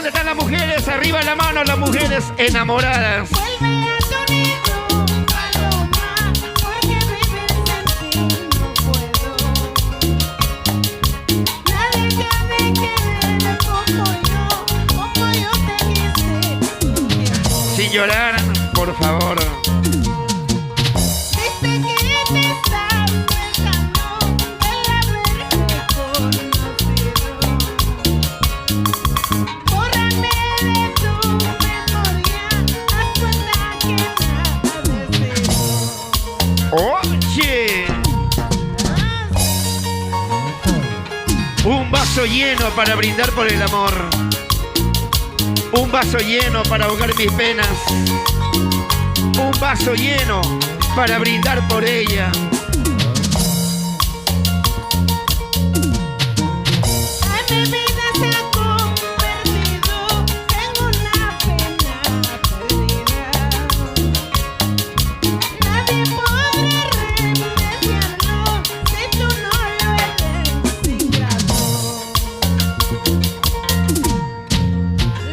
¿Dónde están las mujeres? Arriba la mano, las mujeres enamoradas. Vuelve a tu nido, paloma, porque vives en ti no puedo. Nadie que me quiere como yo te quise. Sin llorar, por favor. Desde que te estás dejando el haberte conocido, bórrame de tu memoria, haz cuenta que nada deseo. Oye, un vaso lleno para brindar por el amor. Un vaso lleno para ahogar mis penas. Un vaso lleno para brindar por ella. Ay, mi vida se ha convertido en una pena perdida. Nadie podrá remediarlo si tú no lo eres ingrato.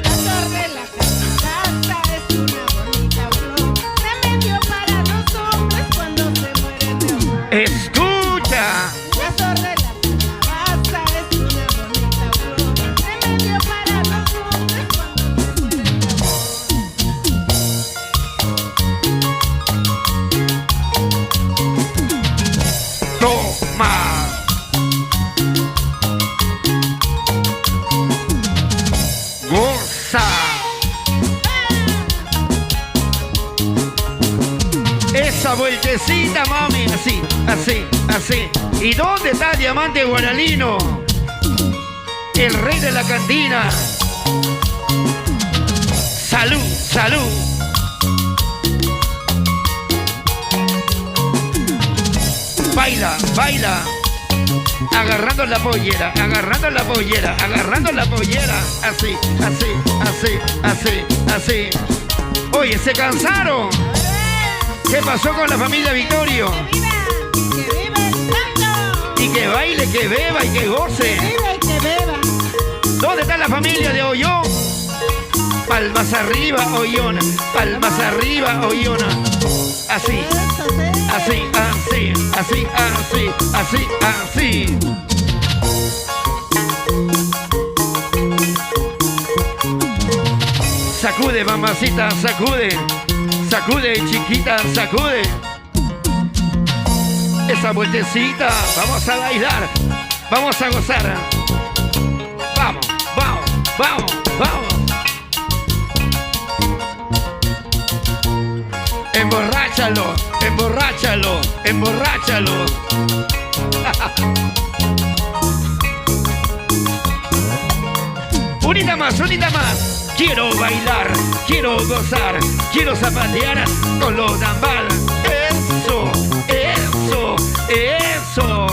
La flor de la calabaza es una bonita flor, remedio para los hombres cuando se mueren de amor. Escucha. La flor de la calabaza es una bonita flor, remedio para los hombres cuando se mueren de amor. Toma. Goza. Esa vueltecita, mami. Así, así, así. ¿Y dónde está el diamante guaralino? El rey de la cantina. Salud, salud. Baila, baila. Agarrando la pollera, agarrando la pollera, agarrando la pollera. Así, así, así, así, así. Oye, ¿se cansaron? ¿Qué pasó con la familia Victorio? ¡Que viva el santo! Y que baile, que beba y que goce. ¡Que viva y que beba! ¿Dónde está la familia de Ollón? Palmas arriba, Ollón. Palmas arriba, Ollón. Así, Eso, sí. así, así, así, así, así, así. Sacude, mamacita, sacude. Sacude, chiquita, sacude. Esa vueltecita, vamos a bailar, vamos a gozar. Vamos, vamos, vamos, vamos. Emborráchalo, emborráchalo, emborráchalo. Unita más, unita más. Quiero bailar, quiero gozar, quiero zapatear con los tambal. Eso, eso, eso.